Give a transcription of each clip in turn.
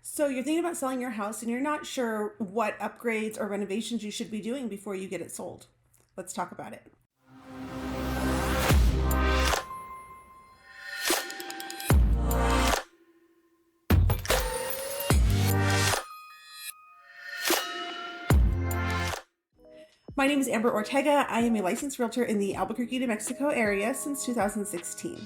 So you're thinking about selling your house and you're not sure what upgrades or renovations you should be doing before you get it sold. Let's talk about it. My name is Amber Ortega. I am a licensed realtor in the Albuquerque, New Mexico area since 2016.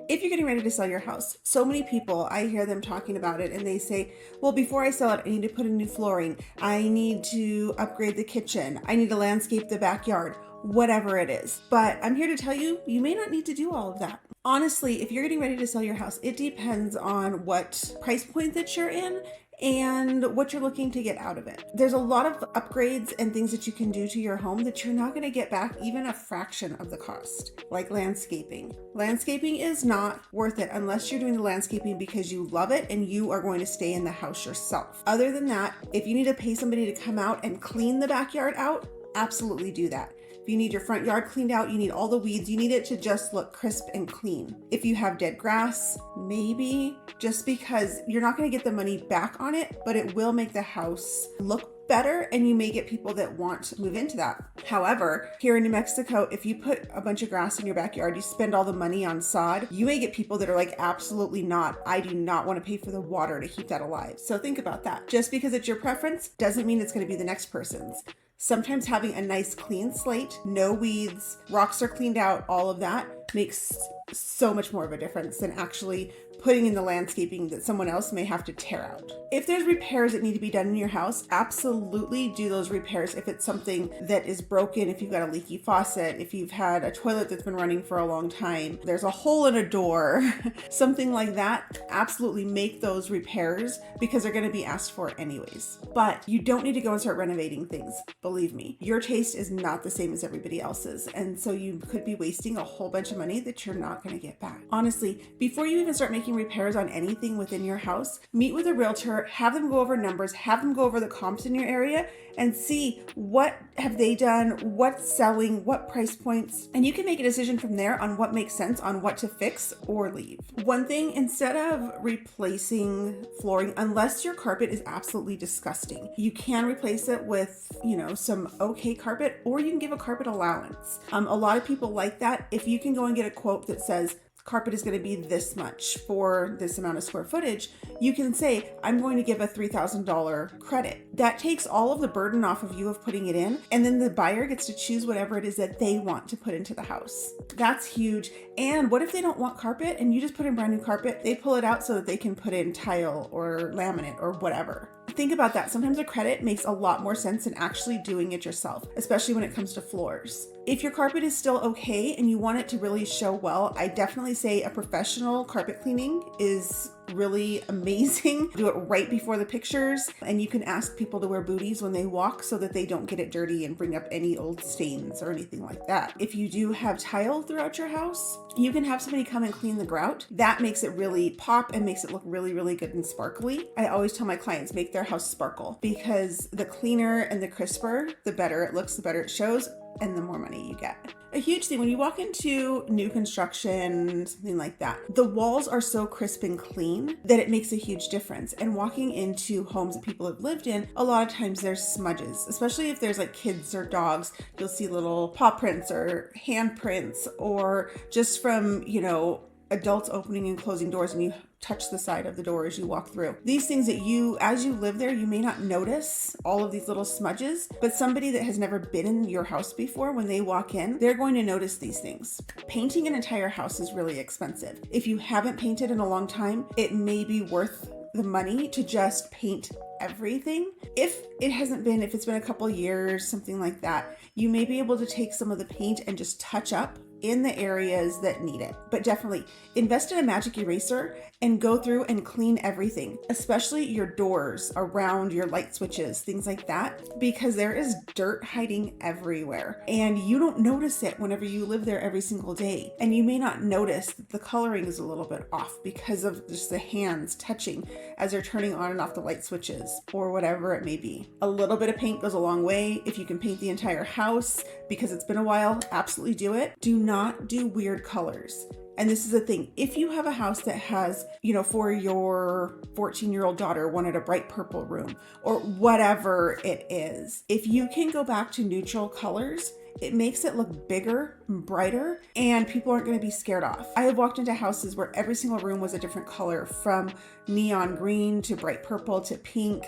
If you're getting ready to sell your house, so many people, I hear them talking about it and they say, well, before I sell it, I need to put in new flooring. I need to upgrade the kitchen. I need to landscape the backyard, whatever it is. But I'm here to tell you, you may not need to do all of that. Honestly, if you're getting ready to sell your house, it depends on what price point that you're in and what you're looking to get out of it. There's a lot of upgrades and things that you can do to your home that you're not going to get back even a fraction of the cost, like landscaping. Landscaping is not worth it unless you're doing the landscaping because you love it and you are going to stay in the house yourself. Other than that, if you need to pay somebody to come out and clean the backyard out, absolutely do that. If you need your front yard cleaned out, you need all the weeds, you need it to just look crisp and clean. If you have dead grass, maybe, just because you're not going to get the money back on it, but it will make the house look better and you may get people that want to move into that. However, here in New Mexico, if you put a bunch of grass in your backyard, you spend all the money on sod, you may get people that are like, absolutely not. I do not want to pay for the water to keep that alive. So think about that. Just because it's your preference doesn't mean it's going to be the next person's. Sometimes having a nice clean slate, no weeds, rocks are cleaned out, all of that makes so much more of a difference than actually putting in the landscaping that someone else may have to tear out. If there's repairs that need to be done in your house, absolutely do those repairs. If it's something that is broken, if you've got a leaky faucet, if you've had a toilet that's been running for a long time, there's a hole in a door, something like that, absolutely make those repairs because they're going to be asked for anyways. But you don't need to go and start renovating things. Believe me, your taste is not the same as everybody else's. And so you could be wasting a whole bunch of money that you're not going to get back. Honestly, before you even start making repairs on anything within your house, meet with a realtor, have them go over numbers, have them go over the comps in your area and see what have they done, what's selling, what price points, and you can make a decision from there on what makes sense on what to fix or leave. One thing, instead of replacing flooring, unless your carpet is absolutely disgusting, you can replace it with, some okay carpet, or you can give a carpet allowance. A lot of people like that. If you can go and get a quote that says, carpet is going to be this much for this amount of square footage, you can say, I'm going to give a $3,000 credit. That takes all of the burden off of you of putting it in, and then the buyer gets to choose whatever it is that they want to put into the house. That's huge. And what if they don't want carpet and you just put in brand new carpet? They pull it out so that they can put in tile or laminate or whatever. Think about that. Sometimes a credit makes a lot more sense than actually doing it yourself, especially when it comes to floors. If your carpet is still okay and you want it to really show well, I definitely say a professional carpet cleaning is really amazing. Do it right before the pictures, and you can ask people to wear booties when they walk so that they don't get it dirty and bring up any old stains or anything like that. If you do have tile throughout your house, you can have somebody come and clean the grout. That makes it really pop and makes it look really, really good and sparkly. I always tell my clients, make their house sparkle, because the cleaner and the crisper, the better it looks, the better it shows, and the more money you get. A huge thing when you walk into new construction, something like that, the walls are so crisp and clean that it makes a huge difference. And walking into homes that people have lived in, a lot of times there's smudges, especially if there's like kids or dogs. You'll see little paw prints or hand prints, or just from, adults opening and closing doors and you touch the side of the door as you walk through. These things that as you live there, you may not notice all of these little smudges, but somebody that has never been in your house before, when they walk in, they're going to notice these things. Painting an entire house is really expensive. If you haven't painted in a long time, it may be worth the money to just paint everything. If it's been a couple years, something like that, you may be able to take some of the paint and just touch up in the areas that need it. But definitely invest in a magic eraser and go through and clean everything, especially your doors, around your light switches, things like that, because there is dirt hiding everywhere and you don't notice it whenever you live there every single day. And you may not notice that the coloring is a little bit off because of just the hands touching as they're turning on and off the light switches or whatever it may be. A little bit of paint goes a long way. If you can paint the entire house because it's been a while, absolutely do it. Do not do weird colors. And this is the thing, if you have a house that has, for your 14-year-old daughter wanted a bright purple room or whatever it is, if you can go back to neutral colors, it makes it look bigger, brighter, and people aren't going to be scared off. I have walked into houses where every single room was a different color, from neon green to bright purple to pink,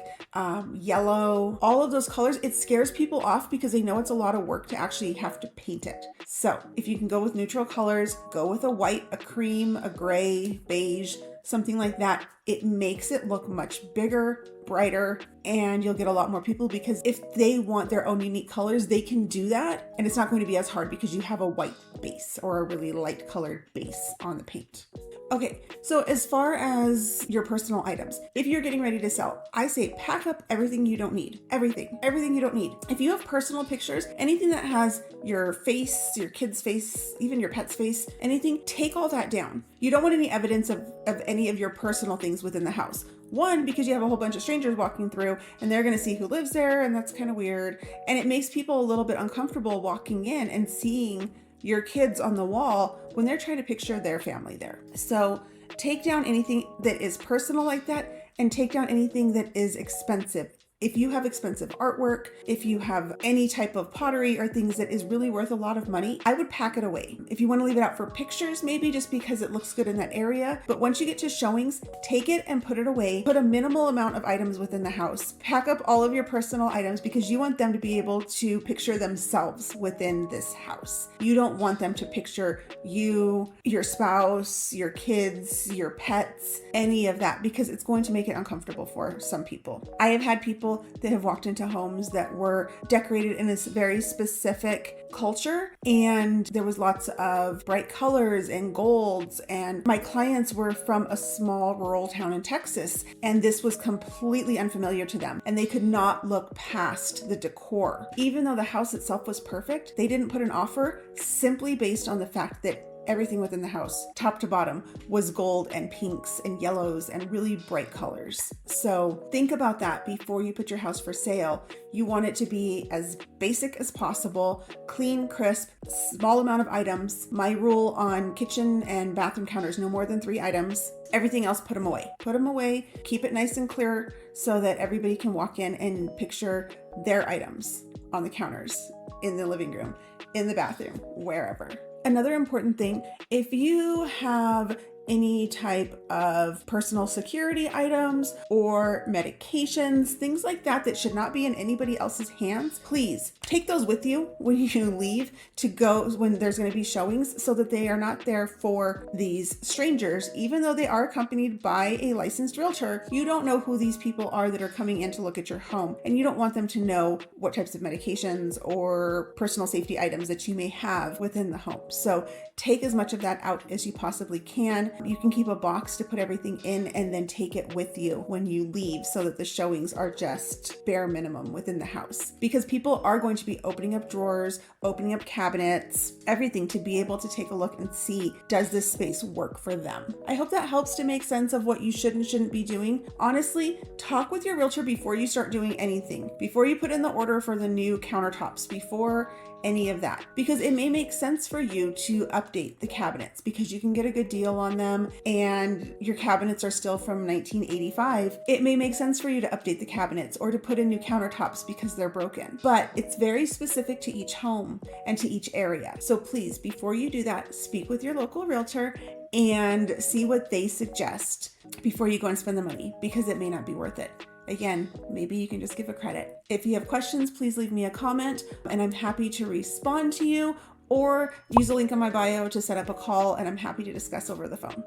yellow, all of those colors. It scares people off because they know it's a lot of work to actually have to paint it. So if you can go with neutral colors, go with a white, a cream, a gray, beige, something like that. It makes it look much bigger, brighter, and you'll get a lot more people, because if they want their own unique colors, they can do that. And it's not going to be as hard because you have a white base or a really light colored base on the paint. Okay, so as far as your personal items, if you're getting ready to sell, I say pack up everything you don't need. Everything you don't need. If you have personal pictures, anything that has your face, your kid's face, even your pet's face, anything, take all that down. You don't want any evidence of any of your personal things within the house. One, because you have a whole bunch of strangers walking through and they're going to see who lives there, and that's kind of weird. And it makes people a little bit uncomfortable walking in and seeing your kids on the wall when they're trying to picture their family there. So take down anything that is personal like that, and take down anything that is expensive. If you have expensive artwork, if you have any type of pottery or things that is really worth a lot of money, I would pack it away. If you want to leave it out for pictures, maybe just because it looks good in that area. But once you get to showings, take it and put it away. Put a minimal amount of items within the house. Pack up all of your personal items because you want them to be able to picture themselves within this house. You don't want them to picture you, your spouse, your kids, your pets, any of that, because it's going to make it uncomfortable for some people. I have had people that have walked into homes that were decorated in this very specific culture, and there was lots of bright colors and golds, and my clients were from a small rural town in Texas, and this was completely unfamiliar to them, and they could not look past the decor. Even though the house itself was perfect, they didn't put an offer simply based on the fact that everything within the house, top to bottom, was gold and pinks and yellows and really bright colors. So think about that before you put your house for sale. You want it to be as basic as possible, clean, crisp, small amount of items. My rule on kitchen and bathroom counters, no more than 3 items. Everything else, put them away. Put them away, keep it nice and clear so that everybody can walk in and picture their items on the counters, in the living room, in the bathroom, wherever. Another important thing, if you have any type of personal security items or medications, things like that that should not be in anybody else's hands, please take those with you when you leave to go when there's going to be showings, so that they are not there for these strangers. Even though they are accompanied by a licensed realtor, you don't know who these people are that are coming in to look at your home, and you don't want them to know what types of medications or personal safety items that you may have within the home. So take as much of that out as you possibly can. You can keep a box to put everything in and then take it with you when you leave, so that the showings are just bare minimum within the house, because people are going to be opening up drawers, opening up cabinets, everything, to be able to take a look and see, does this space work for them? I hope that helps to make sense of what you should and shouldn't be doing. Honestly, talk with your realtor before you start doing anything, before you put in the order for the new countertops, before any of that, because it may make sense for you to update the cabinets because you can get a good deal on them and your cabinets are still from 1985. It may make sense for you to update the cabinets or to put in new countertops because they're broken, but it's very specific to each home and to each area. So please, before you do that, speak with your local realtor and see what they suggest before you go and spend the money, because it may not be worth it. Again, maybe you can just give a credit. If you have questions, please leave me a comment and I'm happy to respond to you, or use the link on my bio to set up a call and I'm happy to discuss over the phone.